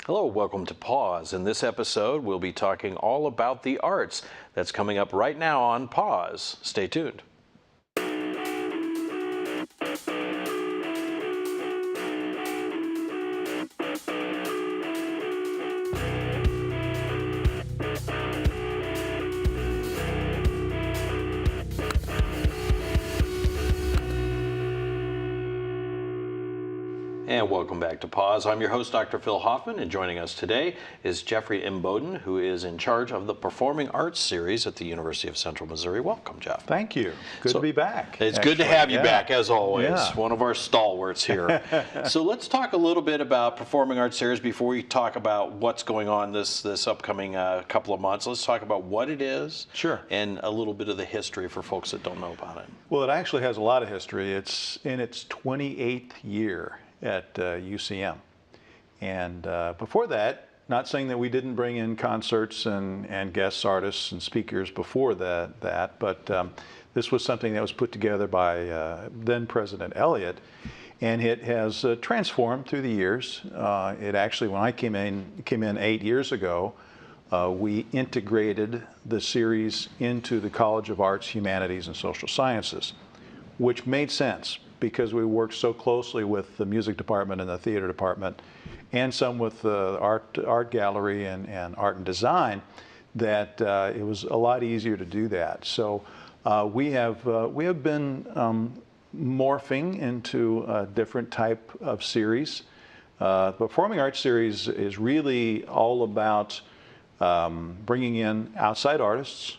Hello, welcome to Pause. In this episode, we'll be talking all about the arts. That's coming up right now on Pause. Stay tuned. And welcome back to Pause. I'm your host, Dr. Phil Hoffman, and joining us today is Jeffrey Imboden, who is in charge of the Performing Arts Series at the University of Central Missouri. Welcome, Jeff. Thank you. Good to be back. It's good to have you back, as always. One of our stalwarts here. So let's talk a little bit about Performing Arts Series before we talk about what's going on this upcoming couple of months. Let's talk about what it is. Sure. And a little bit of the history for folks that don't know about it. Well, it actually has a lot of history. It's in its 28th year at UCM. And before that, not saying that we didn't bring in concerts and guest artists and speakers before that, but this was something that was put together by then President Elliott, and it has transformed through the years. It actually, when I came in 8 years ago, we integrated the series into the College of Arts, Humanities, and Social Sciences, which made sense because we worked so closely with the music department and the theater department, and some with the art gallery and art and design, that it was a lot easier to do that. So we have been morphing into a different type of series. The Performing Arts Series is really all about bringing in outside artists.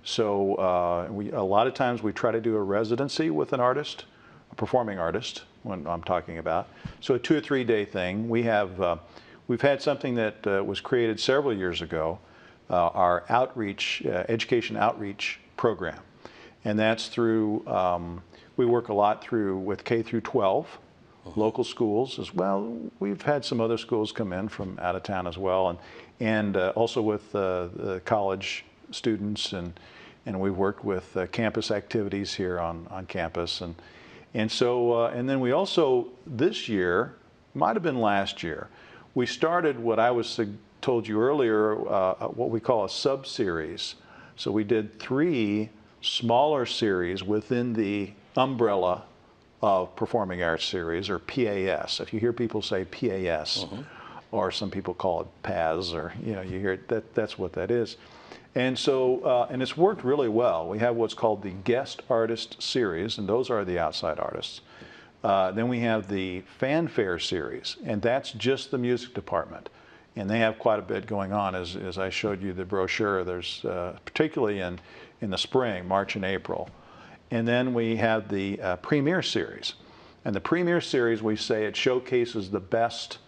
So a lot of times we try to do a residency with an artist, a performing artist, when I'm talking about. So a 2 or 3 day thing. We've had something that was created several years ago, our outreach, education outreach program. And that's through, we work a lot with K through 12, local schools as well. We've had some other schools come in from out of town as well, and also with the college students, and we've worked with campus activities here on campus. And so, and then we also, this year, might have been last year, we started what I told you earlier, what we call a sub-series. So we did 3 smaller series within the umbrella of Performing Arts Series, or PAS. If you hear people say PAS, or some people call it PAS, or you hear it, that's what that is. And so, and it's worked really well. We have what's called the Guest Artist Series, and those are the outside artists. Then we have the Fanfare Series, and that's just the music department. And they have quite a bit going on, as I showed you the brochure. There's particularly in the spring, March and April. And then we have the Premier Series. And the Premier Series, we say it showcases the best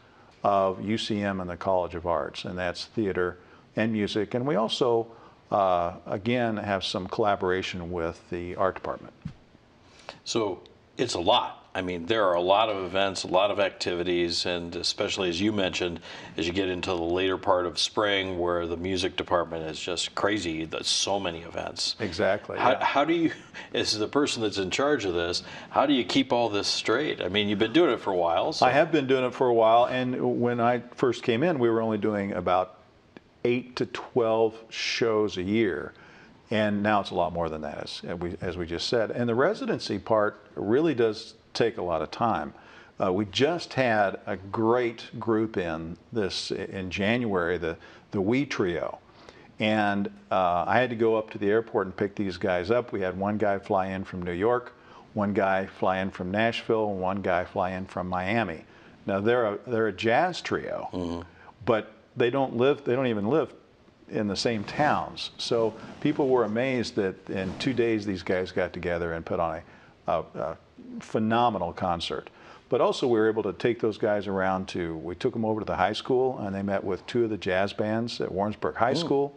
of UCM and the College of Arts, and that's theater and music. And we also, again, have some collaboration with the art department. So it's a lot. I mean, there are a lot of events, a lot of activities, and especially, as you mentioned, as you get into the later part of spring where the music department is just crazy, there's so many events. Exactly. How do you, as the person that's in charge of this, how do you keep all this straight? I mean, you've been doing it for a while. So. I have been doing it for a while, and when I first came in, we were only doing about 8 to 12 shows a year, and now it's a lot more than that, as we just said. And the residency part really does take a lot of time. We just had a great group in January, the We Trio, and I had to go up to the airport and pick these guys up. We had one guy fly in from New York, one guy fly in from Nashville, and one guy fly in from Miami. Now they're a jazz trio, but they don't even live in the same towns. So people were amazed that in 2 days these guys got together and put on a phenomenal concert. But also we were able to take those guys around we took them over to the high school, and they met with 2 of the jazz bands at Warrensburg High School.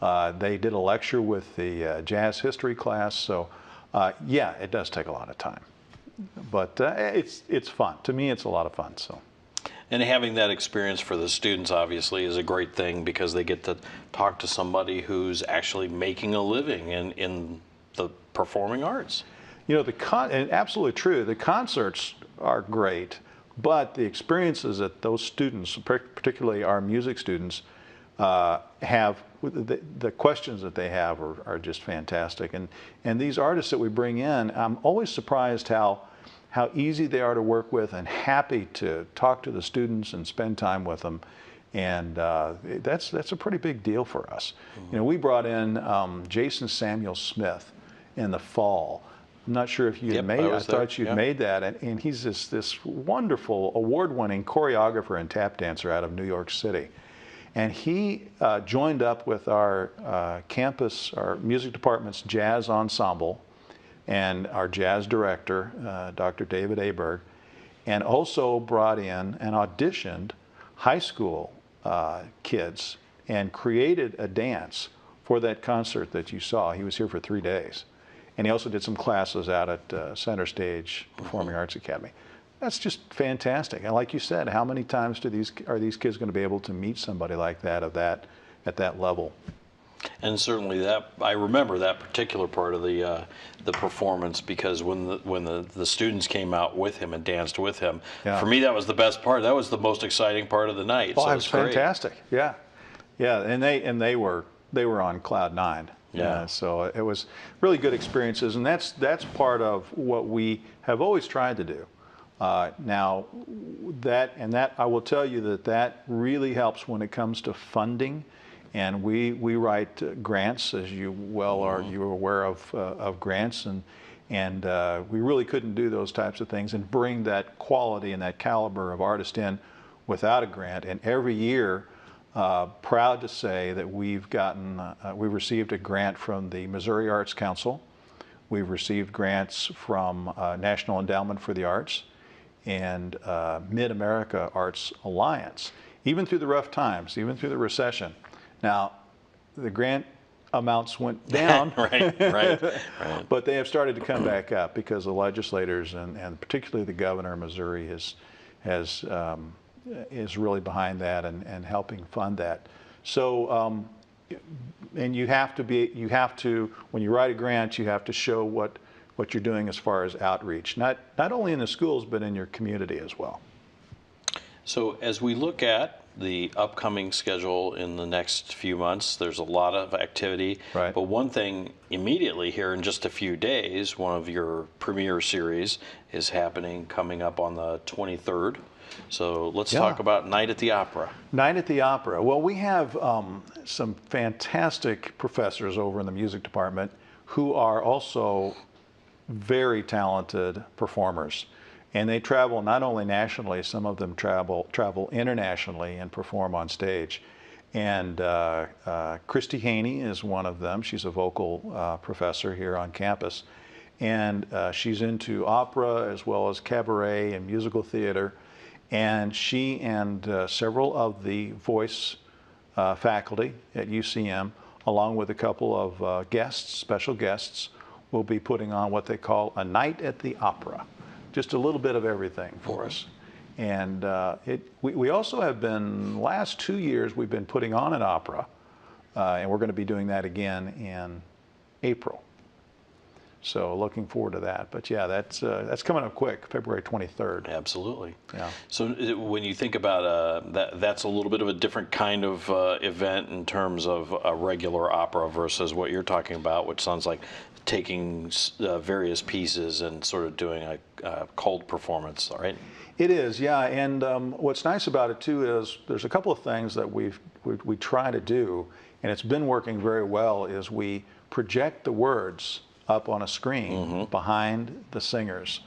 They did a lecture with the jazz history class. So yeah, it does take a lot of time. But it's fun. To me, it's a lot of fun. So. And having that experience for the students obviously is a great thing, because they get to talk to somebody who's actually making a living in the performing arts. And absolutely true. The concerts are great, But the experiences that those students, particularly our music students, have, the questions that they have are just fantastic. And these artists that we bring in, I'm always surprised how easy they are to work with and happy to talk to the students and spend time with them. And that's a pretty big deal for us. Mm-hmm. You know, we brought in Jason Samuel Smith in the fall. I'm not sure if you had made. I thought you'd made that, and he's this wonderful award-winning choreographer and tap dancer out of New York City. And he joined up with our campus, our music department's jazz ensemble, and our jazz director, Dr. David Aberg, and also brought in and auditioned high school kids and created a dance for that concert that you saw. He was here for 3 days. And he also did some classes out at Center Stage Performing Arts Academy. That's just fantastic. And like you said, how many times are these kids going to be able to meet somebody like that at that level? And certainly I remember that particular part of the performance, because when the students came out with him and danced with him, for me that was the best part. That was the most exciting part of the night. Oh, so it was fantastic. Yeah, yeah, and they were on cloud nine. Yeah. So it was really good experiences, and that's part of what we have always tried to do. Now, that I will tell you that really helps when it comes to funding, and we write grants, as you well are. You're aware of grants, and we really couldn't do those types of things and bring that quality and that caliber of artist in without a grant. And every year, proud to say that we've received a grant from the Missouri Arts Council. We've received grants from National Endowment for the Arts and Mid-America Arts Alliance, even through the rough times, even through the recession. Now, the grant amounts went down, right. But they have started to come back up because the legislators and particularly the governor of Missouri is really behind that and helping fund that. So, and you have to, when you write a grant, you have to show what you're doing as far as outreach, not only in the schools, but in your community as well. So as we look at the upcoming schedule in the next few months, there's a lot of activity. Right. But one thing immediately here in just a few days, one of your premiere series is coming up on the 23rd. So let's talk about Night at the Opera. Night at the Opera. Well, we have some fantastic professors over in the music department who are also very talented performers. And they travel not only nationally, some of them travel internationally and perform on stage. And Christy Haney is one of them. She's a vocal professor here on campus. And she's into opera as well as cabaret and musical theater. And she and several of the voice faculty at UCM, along with a couple of special guests, will be putting on what they call a Night at the Opera. Just a little bit of everything for us. And we also have been, last 2 years, we've been putting on an opera, and we're going to be doing that again in April. So looking forward to that. But yeah, that's coming up quick, February 23rd. Absolutely. Yeah. So when you think about that's a little bit of a different kind of event in terms of a regular opera versus what you're talking about, which sounds like taking various pieces and sort of doing a cold performance, all right? It is, yeah. And what's nice about it too is there's a couple of things that we try to do, and it's been working very well, is we project the words up on a screen behind the singers.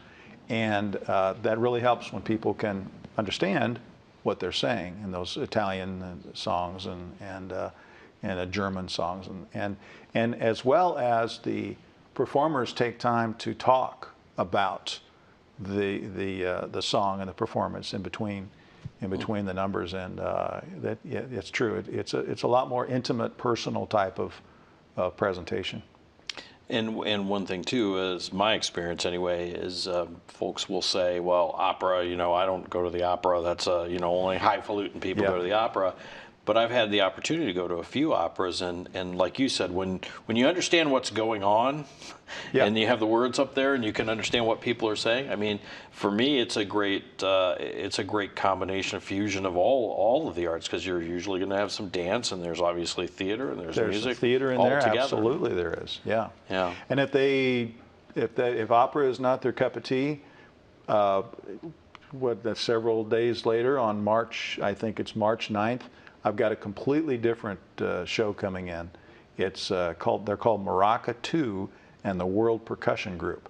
And that really helps when people can understand what they're saying in those Italian songs and German songs. And as well as the performers take time to talk about the song and the performance in between the numbers. And it's true. It's a lot more intimate, personal type of presentation. And one thing too, is my experience anyway, is folks will say, well, opera, I don't go to the opera. That's only highfalutin people go to the opera. but I've had the opportunity to go to a few operas, and like you said, when you understand what's going on, Yeah. and you have the words up there, and you can understand what people are saying. I mean, for me, it's a great combination of fusion of all of the arts, because you're usually going to have some dance, and there's obviously theater, and there's music. Theater in all there, together. absolutely there is. Yeah. Yeah. And if opera is not their cup of tea, that's several days later on I think it's March 9th, I've got a completely different show coming in. They're called Maraca 2 and the World Percussion Group.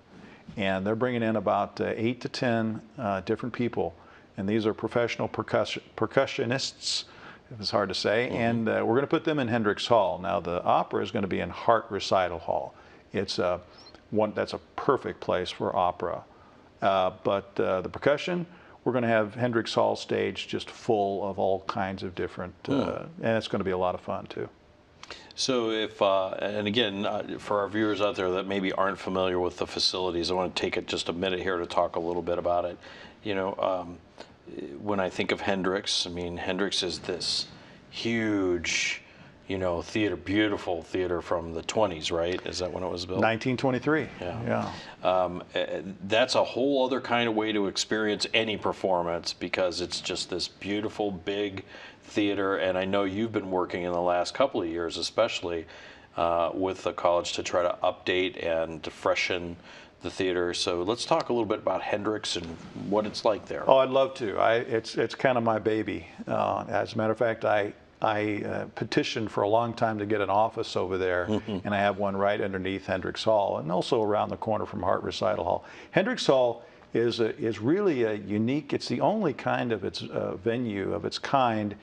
And they're bringing in about 8 to 10 different people. And these are professional percussionists, if it's hard to say. Mm-hmm. And we're going to put them in Hendricks Hall. Now, the opera is going to be in Hart Recital Hall. It's that's a perfect place for opera. But the percussion, we're going to have Hendricks Hall stage just full of all kinds of different, and it's going to be a lot of fun too. So if, and again, for our viewers out there that maybe aren't familiar with the facilities, I want to take just a minute here to talk a little bit about it. You know, when I think of Hendricks, I mean, Hendricks is this huge, you know, theater, beautiful theater from the 20s, right? Is that when it was built? 1923. Yeah. That's a whole other kind of way to experience any performance, because it's just this beautiful, big theater. And I know you've been working in the last couple of years, especially with the college, to try to update and to freshen the theater. So let's talk a little bit about Hendricks and what it's like there. Oh, I'd love to. It's kind of my baby. As a matter of fact, I petitioned for a long time to get an office over there, and I have one right underneath Hendricks Hall, and also around the corner from Hart Recital Hall. Hendricks Hall is really a unique. It's the only kind of its venue of its kind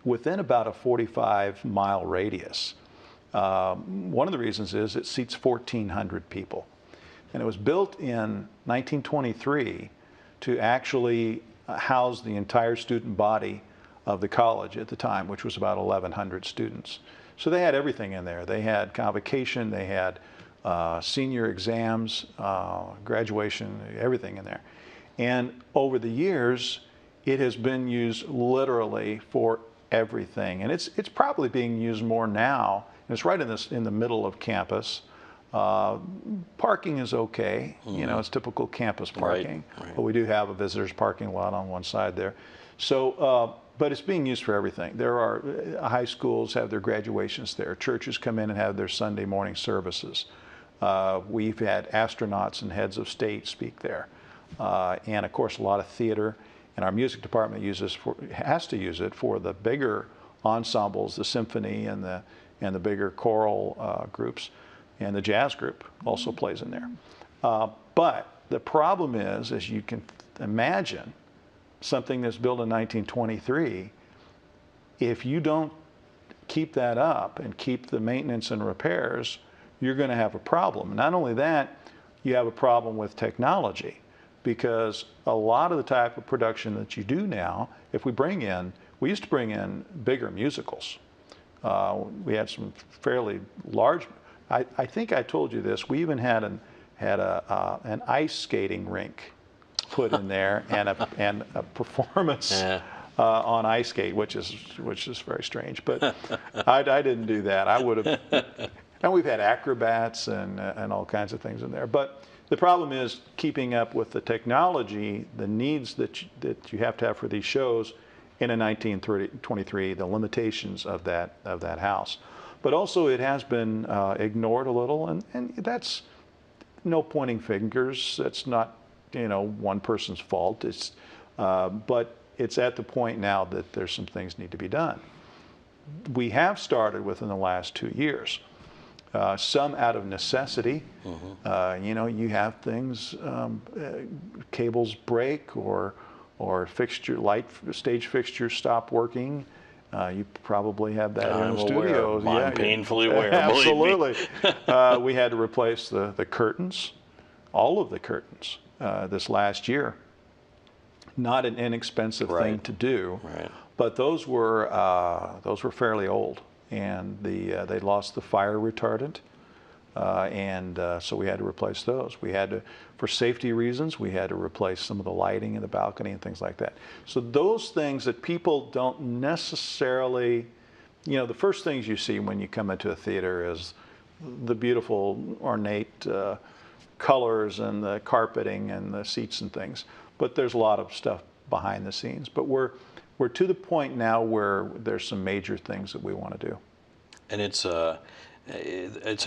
within about a 45-mile radius. One of the reasons is it seats 1,400 people, and it was built in 1923 to actually house the entire student body of the college at the time, which was about 1,100 students. So they had everything in there. They had convocation, they had senior exams, graduation, everything in there. And over the years, it has been used literally for everything. And it's probably being used more now. And it's right in the middle of campus. Parking is okay. You know, it's typical campus parking. Right. But we do have a visitors parking lot on one side there. So, but it's being used for everything. There are high schools have their graduations there. Churches come in and have their Sunday morning services. We've had astronauts and heads of state speak there. And of course, a lot of theater. And our music department has to use it for the bigger ensembles, the symphony and the bigger choral groups. And the jazz group also plays in there. But the problem is, as you can imagine, something that's built in 1923, if you don't keep that up and keep the maintenance and repairs, you're going to have a problem. Not only that, you have a problem with technology, because a lot of the type of production that you do now, if we used to bring in bigger musicals. We had some fairly large, I think I told you this, we even had an ice skating rink put in there and a performance on ice skate, which is very strange. But I didn't do that. I would have. And we've had acrobats and all kinds of things in there. But the problem is keeping up with the technology, the needs that you have to have for these shows in a 1923, the limitations of that house. But also it has been ignored a little, and that's no pointing fingers. That's not one person's fault. But it's at the point now that there's some things need to be done. We have started within the last 2 years. Some out of necessity. You have things, cables break or stage fixtures stop working. You probably have that in the studios. I'm painfully aware. Absolutely. We had to replace the curtains, all of the curtains, this last year. Not an inexpensive thing to do, but those were fairly old, and they lost the fire retardant. So we had to replace those. We had to, for safety reasons, we had to replace some of the lighting in the balcony and things like that. So those things that people don't necessarily, the first things you see when you come into a theater is the beautiful ornate colors and the carpeting and the seats and things. But there's a lot of stuff behind the scenes. But we're to the point now where there's some major things that we want to do. And it's a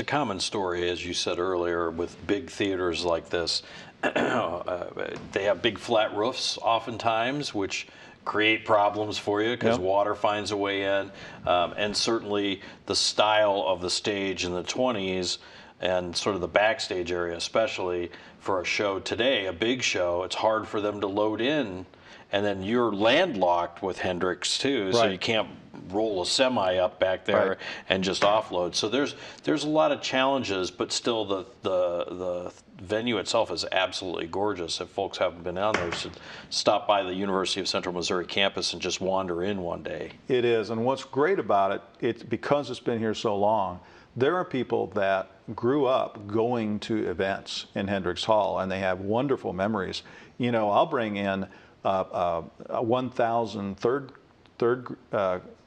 common story, as you said earlier, with big theaters like this. They have big flat roofs oftentimes, which create problems for you because water finds a way in. And certainly the style of the stage in the 20s and sort of the backstage area, especially for a show today, a big show, it's hard for them to load in. And then you're landlocked with Hendrix too, so you can't roll a semi up back there and just offload. So there's a lot of challenges, but still the venue itself is absolutely gorgeous. If folks haven't been down there, should stop by the University of Central Missouri campus and just wander in one day. It is, and what's great about it, it's because it's been here so long, there are people that grew up going to events in Hendrix Hall, and they have wonderful memories. I'll bring in 1,000 third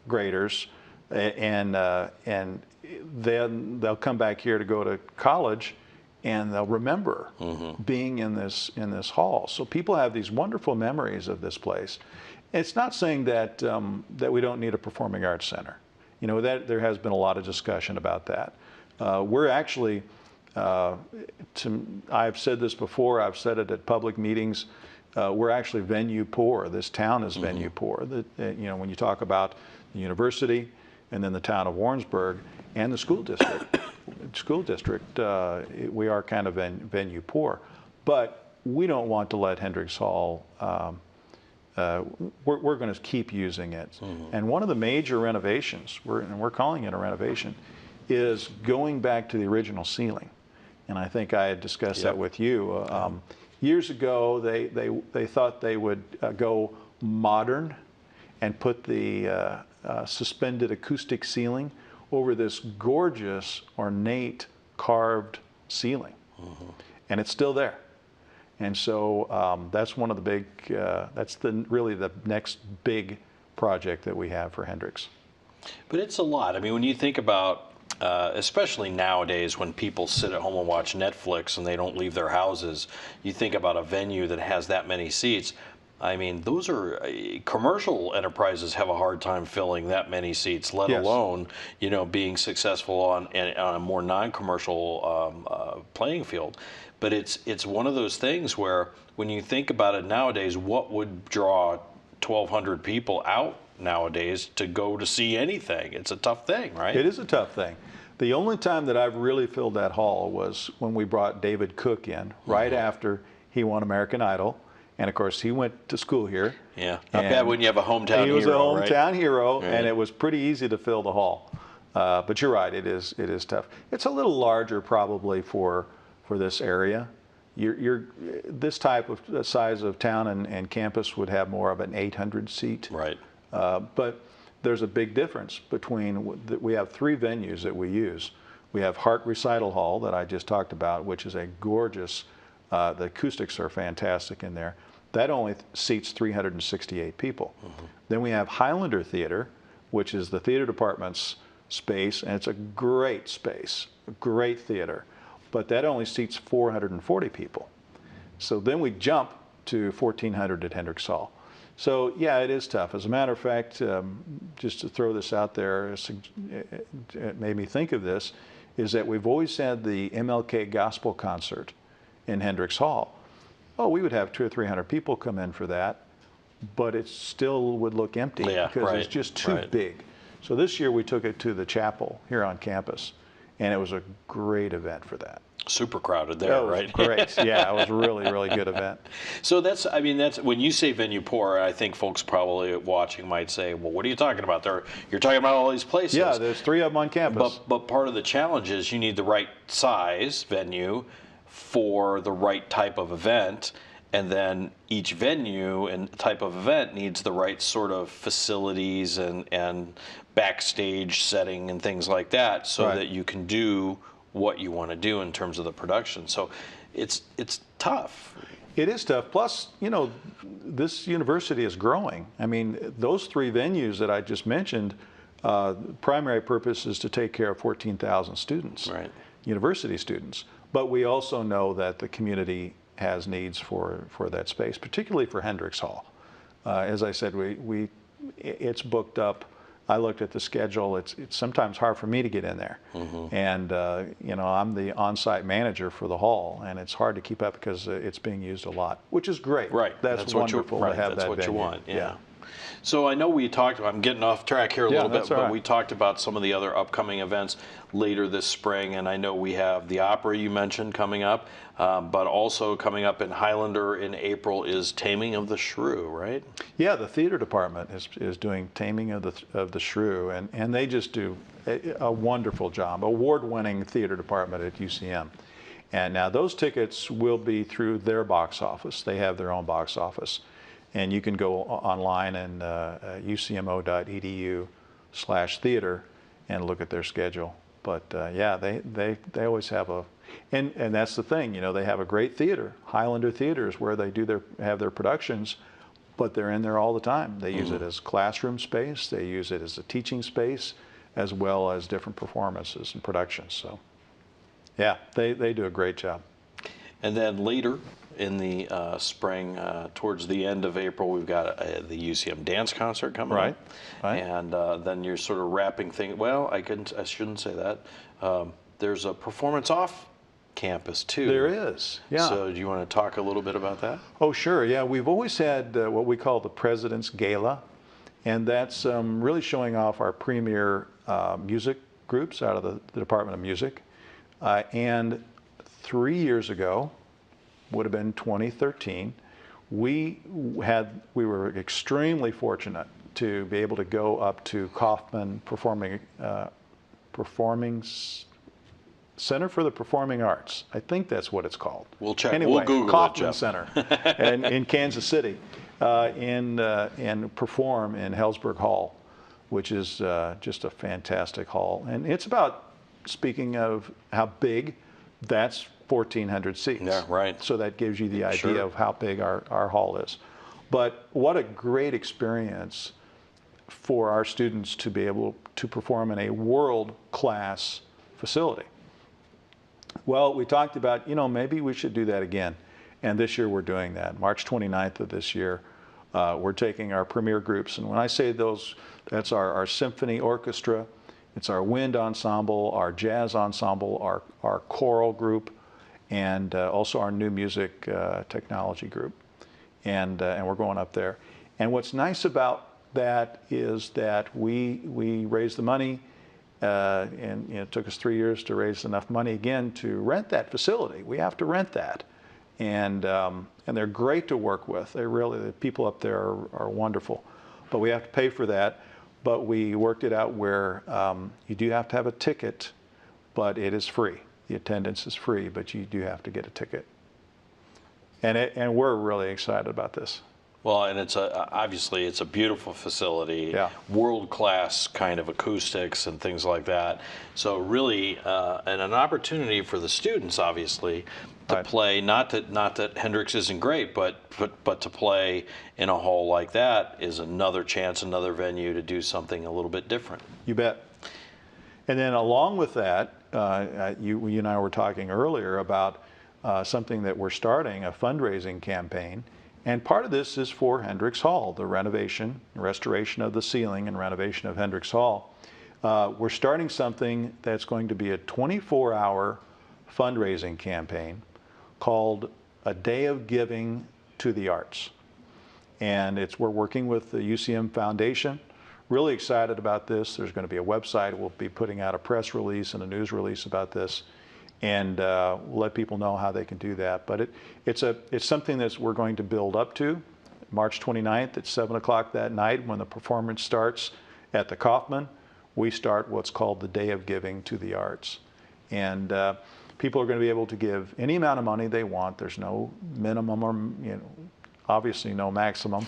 graders, and then they'll come back here to go to college, and they'll remember being in this hall. So people have these wonderful memories of this place. It's not saying that that we don't need a performing arts center. That there has been a lot of discussion about that. We're actually, I've said this before. I've said it at public meetings. We're actually venue poor. This town is venue poor. When you talk about the university and then the town of Warrensburg and the school district, we are kind of venue poor. But we don't want to let Hendrix Hall, we're going to keep using it. And one of the major renovations, and we're calling it a renovation, is going back to the original ceiling. And I think I had discussed that with you. Years ago, they thought they would go modern and put the suspended acoustic ceiling over this gorgeous, ornate, carved ceiling. And it's still there. And so that's one of the big, that's really the next big project that we have for Hendrix. But it's a lot. I mean, when you think about, especially nowadays when people sit at home and watch Netflix and they don't leave their houses, you think about a venue that has that many seats. I mean, those are, commercial enterprises have a hard time filling that many seats, let alone, being successful on a more non-commercial playing field. But it's one of those things where when you think about it nowadays, what would draw 1,200 people out nowadays to go to see anything? It's a tough thing, right? It is a tough thing. The only time that I've really filled that hall was when we brought David Cook in, right after he won American Idol. And of course, he went to school here. Yeah, not bad when you have a hometown hero. He was a hometown hero, and it was pretty easy to fill the hall. But you're right, it is tough. It's a little larger probably for this area. This type of size of town and campus would have more of an 800 seat. Right. But there's a big difference between, we have three venues that we use. We have Hart Recital Hall that I just talked about, which is a gorgeous, the acoustics are fantastic in there. That only seats 368 people. Then we have Highlander Theater, which is the theater department's space, and it's a great space, a great theater. But that only seats 440 people. So then we jump to 1,400 at Hendrix Hall. So yeah, it is tough. As a matter of fact, just to throw this out there, it made me think of this, is that we've always had the MLK Gospel Concert in Hendrix Hall. Oh, we would have 200 or 300 people come in for that, but it still would look empty because it's just too big. So this year we took it to the chapel here on campus, and it was a great event for that. Super crowded there, right? Great. Yeah, it was a really, really good event. So that's when you say venue poor, I think folks probably watching might say, well, what are you talking about? You're talking about all these places. Yeah, there's 3 of them on campus. But part of the challenge is you need the right size venue for the right type of event, and then each venue and type of event needs the right sort of facilities and backstage setting and things like that, so that you can do what you want to do in terms of the production. So it's tough. It is tough. Plus, this university is growing. I mean, those 3 venues that I just mentioned, primary purpose is to take care of 14,000 students, Right. university students. But we also know that the community has needs for that space, particularly for Hendricks Hall. As I said, it's booked up. I looked at the schedule. It's sometimes hard for me to get in there, and I'm the on-site manager for the hall, and it's hard to keep up because it's being used a lot, which is great. Right. That's wonderful to have That's that what venue. you want. Yeah. So I know we talked, I'm getting off track here a little bit, that's all but right. we talked about some of the other upcoming events later this spring, and I know we have the opera you mentioned coming up, but also coming up in Highlander in April is Taming of the Shrew, right? Yeah, the theater department is doing Taming of the Shrew, and they just do a wonderful job, award-winning theater department at UCM. And now those tickets will be through their box office. They have their own box office. And you can go online and ucmo.edu/theater and look at their schedule. But yeah, they always have and that's the thing, they have a great theater. Highlander Theater is where they have their productions, but they're in there all the time. They use it as classroom space. They use it as a teaching space, as well as different performances and productions. So yeah, they do a great job. And then later in the spring, towards the end of April, we've got the UCM dance concert coming up. Right. And then you're sort of wrapping things. Well, I shouldn't say that. There's a performance off campus too. There is, yeah. So do you want to talk a little bit about that? Oh, sure. Yeah, we've always had what we call the President's Gala, and that's really showing off our premier music groups out of the Department of Music. And 3 years ago, would have been 2013, we were extremely fortunate to be able to go up to Kaufman Center for the Performing Arts. I think that's what it's called. We'll check. Anyway, We'll Google Kaufman it, Jeff. Center in Kansas City, and perform in Hellsberg Hall, which is just a fantastic hall. And it's about, speaking of how big, that's 1,400 seats. Yeah, right. So that gives you the idea Sure. of how big our hall is. But what a great experience for our students to be able to perform in a world-class facility. Well, we talked about, maybe we should do that again. And this year we're doing that. March 29th of this year, we're taking our premier groups. And when I say those, that's our symphony orchestra, it's our wind ensemble, our jazz ensemble, our choral group, and also our new music technology group. And we're going up there. And what's nice about that is that we raised the money, and it took us 3 years to raise enough money again to rent that facility. We have to rent that. And they're great to work with. The people up there are wonderful. But we have to pay for that. But we worked it out where you do have to have a ticket, but it is free. The attendance is free, but you do have to get a ticket. And we're really excited about this. Well, and obviously it's a beautiful facility, Yeah. world-class kind of acoustics and things like that. So really, and an opportunity for the students, obviously, to Right. play. Not that Hendricks isn't great, but to play in a hall like that is another chance, another venue to do something a little bit different. You bet. And then along with that, you and I were talking earlier about something that we're starting, a fundraising campaign. And part of this is for Hendricks Hall, the restoration of the ceiling and renovation of Hendricks Hall. We're starting something that's going to be a 24-hour fundraising campaign called A Day of Giving to the Arts. And we're working with the UCM Foundation. Really excited about this. There's going to be a website. We'll be putting out a press release and a news release about this. And we'll let people know how they can do that. But it's something that we're going to build up to. March 29th at 7 o'clock that night, when the performance starts at the Kaufman, we start what's called the Day of Giving to the Arts. And people are going to be able to give any amount of money they want. There's no minimum or, obviously no maximum.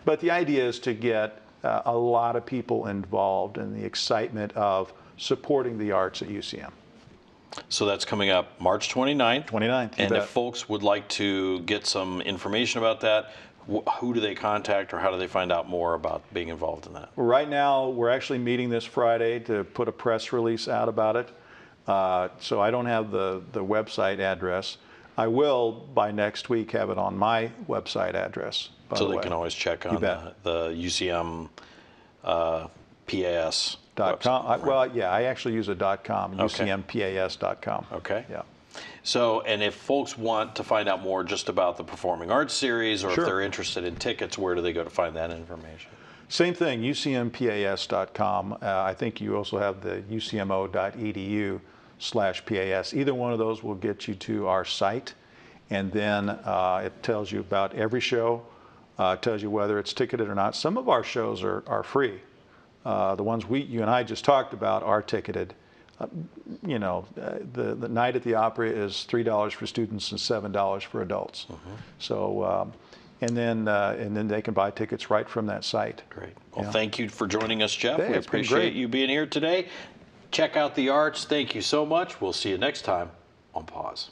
But the idea is to get a lot of people involved in the excitement of supporting the arts at UCM. So that's coming up March 29th. 29th, you And bet. if folks would like to get some information about that, who do they contact, or how do they find out more about being involved in that? Right now, we're actually meeting this Friday to put a press release out about it. So I don't have the website address. I will, by next week, have it on my website address. So they can always check on the UCM PAS. .com. Well, yeah, I actually use a .com, UCMPAS.com. Okay. Yeah. So, and if folks want to find out more just about the Performing Arts Series, or Sure. if they're interested in tickets, where do they go to find that information? Same thing, UCMPAS.com. I think you also have the UCMO.edu/PAS. Either one of those will get you to our site, and then it tells you about every show. It tells you whether it's ticketed or not. Some of our shows are free. The ones you and I just talked about are ticketed. You know, the night at the Opry is $3 for students and $7 for adults. So, and then they can buy tickets right from that site. Great. Well, Yeah. thank you for joining us, Jeff. Hey, We it's been appreciate great. you being here today. Check out the arts. Thank you so much. We'll see you next time on Pause.